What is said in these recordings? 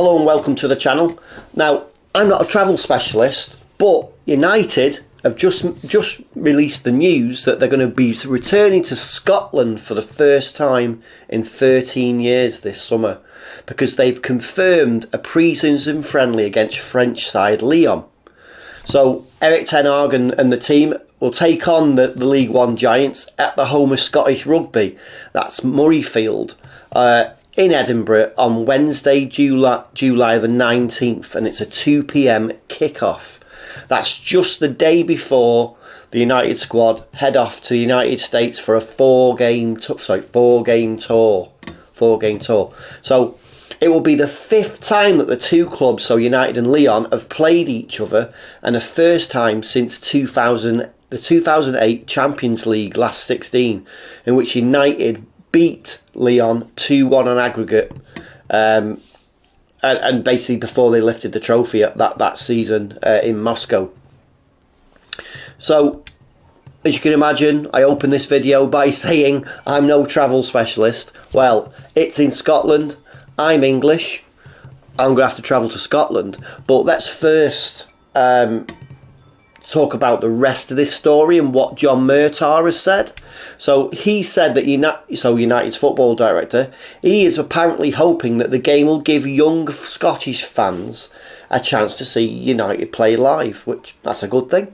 Hello and welcome to the channel. Now, I'm not a travel specialist, but United have just released the news that they're going to be returning to Scotland for the first time in 13 years this summer, because they've confirmed a pre-season friendly against French side Lyon. So Erik and the team will take on the League One giants at the home of Scottish rugby. That's Murrayfield. In Edinburgh on Wednesday, July the 19th, and it's a 2 p.m. kickoff. That's just the day before the United squad head off to the United States for a four-game tour. So it will be the fifth time that the two clubs, so United and Lyon, have played each other, and the first time since the 2008 Champions League last 16, in which United beat Lyon 2-1 on aggregate, and basically before they lifted the trophy that season in Moscow. So, as you can imagine, I open this video by saying I'm no travel specialist. Well, it's in Scotland, I'm English, I'm going to have to travel to Scotland. But let's first talk about the rest of this story and what John Murtagh has said. So he said that United's football director, he is apparently hoping that the game will give young Scottish fans a chance to see United play live, which that's a good thing.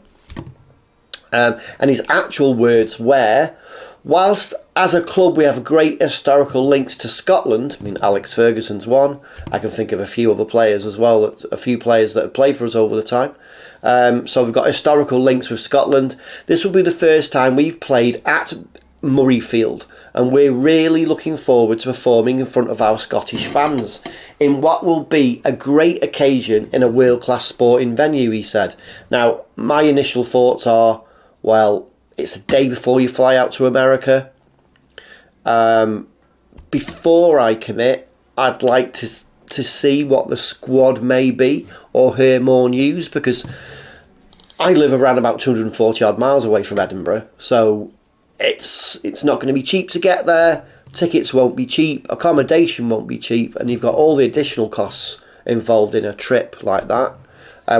And his actual words were, whilst as a club we have great historical links to Scotland, I mean Alex Ferguson's one, I can think of a few other players as well, a few players that have played for us over the time. So we've got historical links with Scotland. This will be the first time we've played at Murrayfield, and we're really looking forward to performing in front of our Scottish fans in what will be a great occasion in a world-class sporting venue, he said. Now, my initial thoughts are, well, it's the day before you fly out to America. Before I commit, I'd like to see what the squad may be or hear more news, because I live around about 240 odd miles away from Edinburgh, so it's not going to be cheap to get there. Tickets won't be cheap, accommodation won't be cheap, and you've got all the additional costs involved in a trip like that,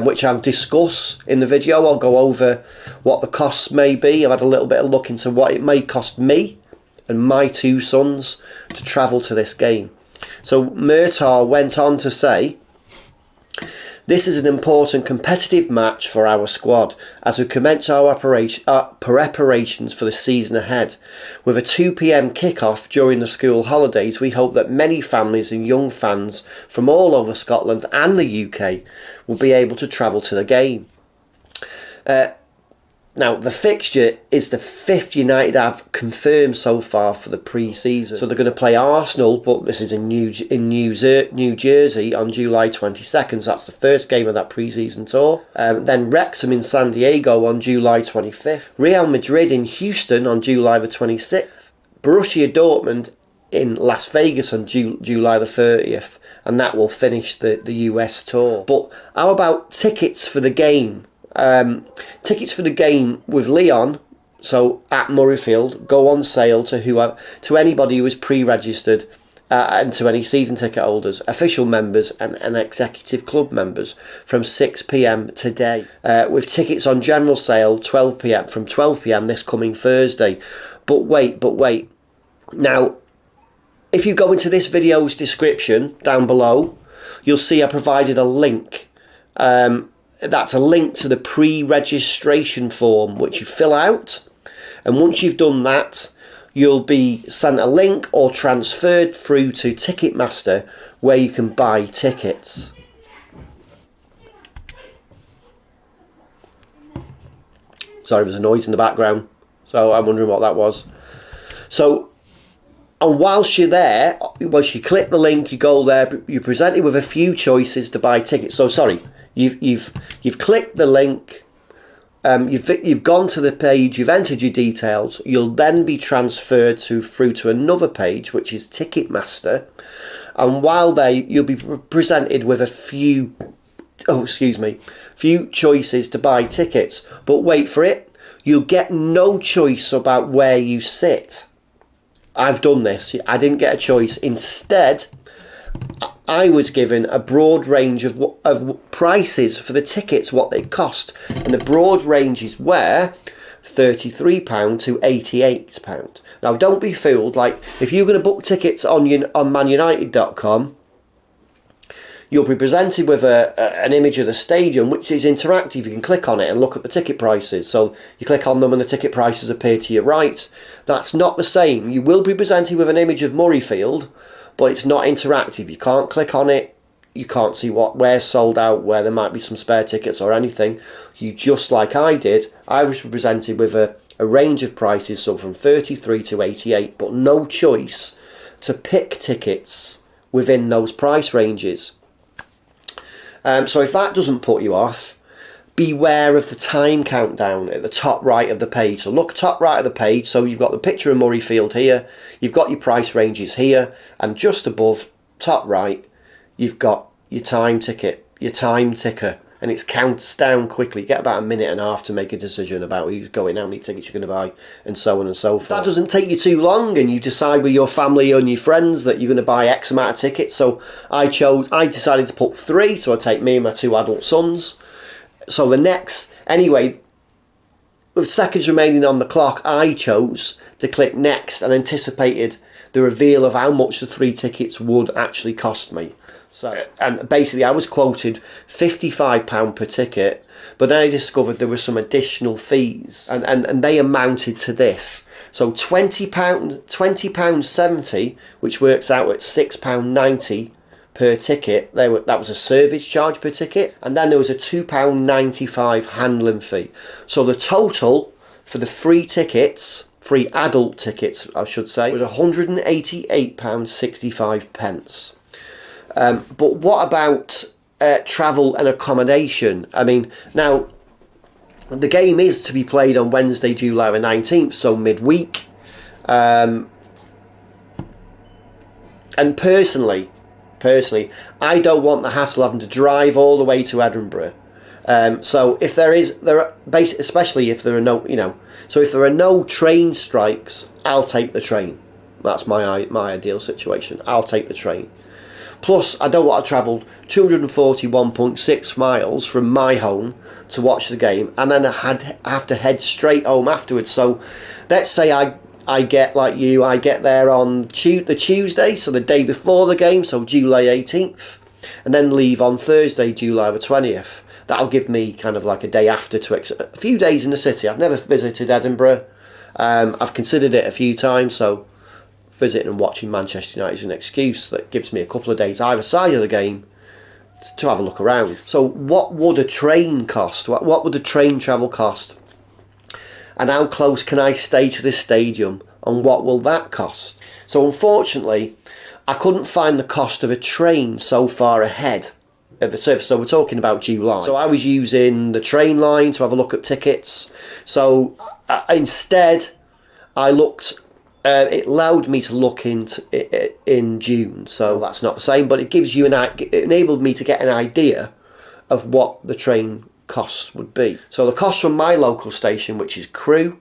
which I'll discuss in the video. I'll go over what the costs may be. I've had a little bit of look into what it may cost me and my two sons to travel to this game. So Murtagh went on to say, this is an important competitive match for our squad as we commence our preparations for the season ahead. With a 2 p.m. kickoff during the school holidays, we hope that many families and young fans from all over Scotland and the UK will be able to travel to the game. Now, the fixture is the fifth United have confirmed so far for the pre-season. So they're going to play Arsenal, but this is in New Jersey on July 22nd. So that's the first game of that pre-season tour. Then Wrexham in San Diego on July 25th. Real Madrid in Houston on July the 26th. Borussia Dortmund in Las Vegas on July the 30th. And that will finish the US tour. But how about tickets for the game? Tickets for the game with Lyon, so at Murrayfield, go on sale to anybody who is pre-registered, and to any season ticket holders, official members and executive club members from 6 p.m. today, with tickets on general sale from 12 p.m. this coming Thursday. But wait. Now, if you go into this video's description down below, you'll see I provided a link. That's a link to the pre-registration form, which you fill out. And once you've done that, you'll be sent a link or transferred through to Ticketmaster, where you can buy tickets. Sorry, there's a noise in the background, so I'm wondering what that was. So, and whilst you're there, once you click the link, you go there, you're presented with a few choices to buy tickets. So, sorry. You've clicked the link, you've gone to the page, you've entered your details. You'll then be transferred through to another page, which is Ticketmaster, and while there you'll be presented with a few choices to buy tickets. But wait for it, you'll get no choice about where you sit. I've done this. I didn't get a choice. Instead, I was given a broad range of prices for the tickets, what they cost, and the broad ranges were £33 to £88. Now, don't be fooled. Like, if you're going to book tickets on manunited.com, you'll be presented with an image of the stadium, which is interactive. You can click on it and look at the ticket prices. So you click on them and the ticket prices appear to your right. That's not the same. You will be presented with an image of Murrayfield, but it's not interactive. You can't click on it. You can't see where's sold out, where there might be some spare tickets or anything. You, just like I did, I was presented with a range of prices, so from 33 to 88, but no choice to pick tickets within those price ranges. So if that doesn't put you off, beware of the time countdown at the top right of the page. So look top right of the page, so you've got the picture of Murrayfield here, you've got your price ranges here, and just above, top right, you've got your time ticket, your time ticker, and it counts down quickly. You get about a minute and a half to make a decision about who's going, how many tickets you're going to buy, and so on and so forth. That doesn't take you too long, and you decide with your family and your friends that you're going to buy X amount of tickets. So I decided to put 3, so I take me and my 2 adult sons. So with seconds remaining on the clock, I chose to click next and anticipated the reveal of how much the 3 tickets would actually cost me. So, and basically I was quoted £55 per ticket, but then I discovered there were some additional fees, and they amounted to this. So £20.70, which works out at £6.90 per ticket. That was a service charge per ticket, and then there was a £2.95 handling fee. So the total for the free adult tickets, I should say, was £188.65. But what about travel and accommodation? I mean, now, the game is to be played on Wednesday, July the 19th, so midweek. And personally, I don't want the hassle of having to drive all the way to Edinburgh. So if especially if there are no, so if there are no train strikes, I'll take the train. That's my ideal situation. I'll take the train. Plus, I don't want to travel 241.6 miles from my home to watch the game, and then I have to head straight home afterwards. So let's say I get like you, I get there on the Tuesday, so the day before the game, so July 18th, and then leave on Thursday, July the 20th. That'll give me kind of like a day after a few days in the city. I've never visited Edinburgh. I've considered it a few times, so visiting and watching Manchester United is an excuse that gives me a couple of days either side of the game to have a look around. So what would a train cost? What would the train travel cost? And how close can I stay to this stadium, and what will that cost? So unfortunately, I couldn't find the cost of a train so far ahead of the service. So we're talking about July. So I was using the train line to have a look at tickets. So instead, I looked. It allowed me to look in June, so that's not the same, but it gives you it enabled me to get an idea of what the train costs would be. So the cost from my local station, which is Crewe,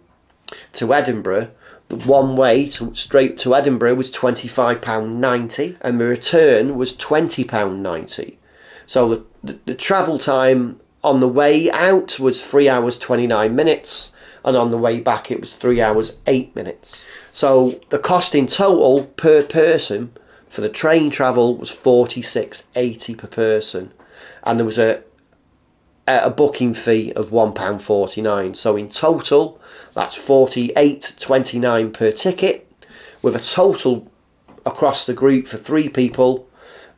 to Edinburgh, the one way straight to Edinburgh was £25.90, and the return was £20.90. So the travel time on the way out was 3 hours 29 minutes, and on the way back it was 3 hours 8 minutes. So the cost in total per person for the train travel was £46.80 per person, and there was a booking fee of £1.49. So in total, that's £48.29 per ticket, with a total across the group for 3 people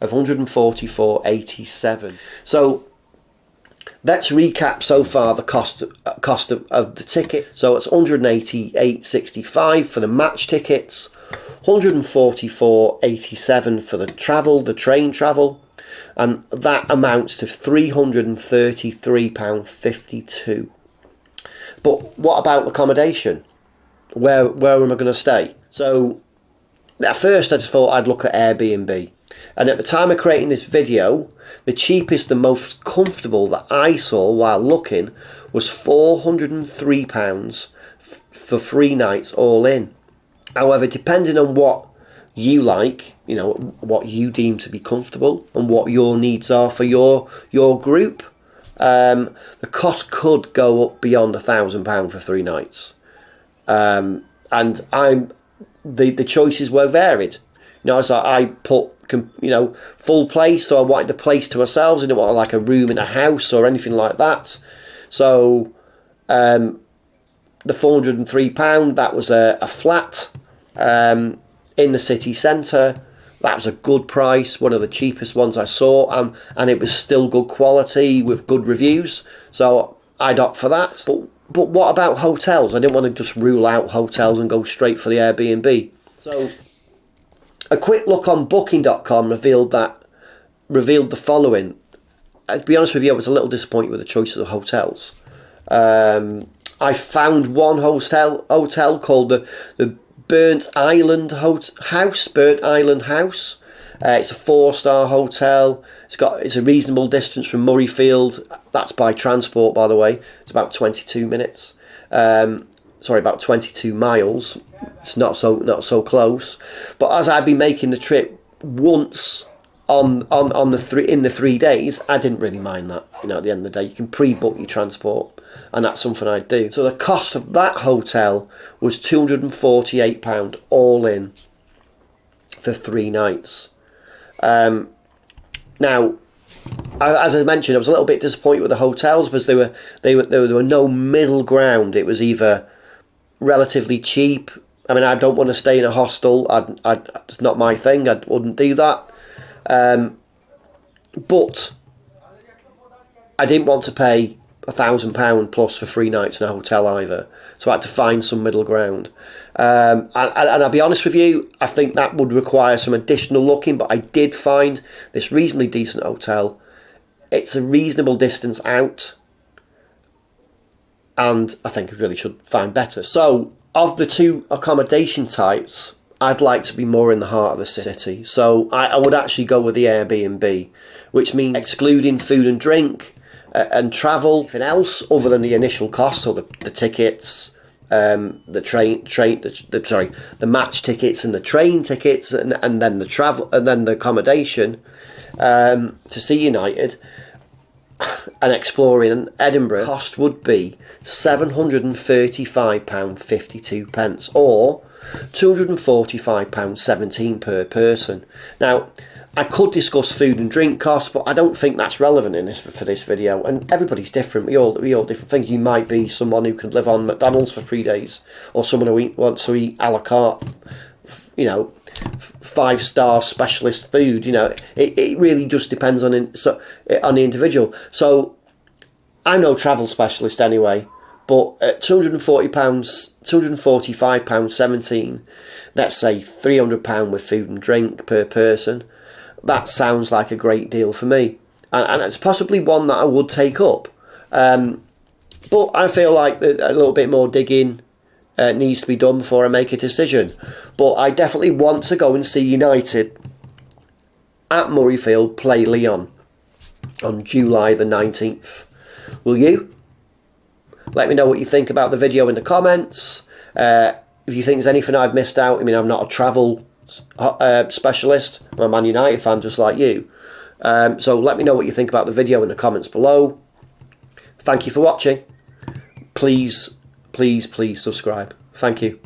of £144.87. So let's recap so far the cost of the ticket. So it's £188.65 for the match tickets, £144.87 for the train travel, and that amounts to £333.52. But what about accommodation? Where am I going to stay? So at first I just thought I'd look at Airbnb. And at the time of creating this video, the cheapest and most comfortable that I saw while looking was £403 for 3 nights all in. However, depending on what you like, you know, what you deem to be comfortable and what your needs are for your group. The cost could go up beyond £1,000 for 3 nights. And the choices were varied. You know, so I put, you know, full place, so I wanted the place to ourselves. I didn't want like a room in a house or anything like that. So the £403, that was a flat in the city centre. That was a good price, one of the cheapest ones I saw, and it was still good quality with good reviews. So I'd opt for that. But what about hotels? I didn't want to just rule out hotels and go straight for the Airbnb. So a quick look on Booking.com revealed the following. To be honest with you, I was a little disappointed with the choices of hotels. I found one hotel called the Burnt Island House. It's a 4-star hotel. It's a reasonable distance from Murrayfield. That's by transport, by the way. It's about 22 minutes. About 22 miles. It's not so close. But as I'd been making the trip once in the 3 days, I didn't really mind that. You know, at the end of the day, you can pre-book your transport, and that's something I'd do. So the cost of that hotel was £248 all in for 3 nights. Now, as I mentioned, I was a little bit disappointed with the hotels because there were no middle ground. It was either relatively cheap. I mean, I don't want to stay in a hostel. It's not my thing. I wouldn't do that. But I didn't want to pay £1,000 plus for 3 nights in a hotel either. So I had to find some middle ground. And I'll be honest with you, I think that would require some additional looking, but I did find this reasonably decent hotel. It's a reasonable distance out, and I think I really should find better. So of the 2 accommodation types, I'd like to be more in the heart of the city. So I would actually go with the Airbnb, which means excluding food and drink and travel, anything else other than the initial costs, so the tickets, the match tickets and the train tickets, and then the travel, and then the accommodation to see United and exploring Edinburgh. Cost would be £735.52 or £245.17 per person. Now, I could discuss food and drink costs, but I don't think that's relevant for this video. And everybody's different. We all different things. You might be someone who could live on McDonald's for 3 days, or someone who wants to eat a la carte, you know, 5-star specialist food. You know, it really just depends on the individual. So I'm no travel specialist anyway, but at £245.17, let's say £300 with food and drink per person, that sounds like a great deal for me, and it's possibly one that I would take up. But I feel like a little bit more digging needs to be done before I make a decision. But I definitely want to go and see United at Murrayfield play Lyon on July the 19th. Will you? Let me know what you think about the video in the comments. If you think there's anything I've missed out, I mean, I'm not a travel specialist. I'm a Man United fan just like you. So let me know what you think about the video in the comments below. Thank you for watching. Please, please, please subscribe. Thank you.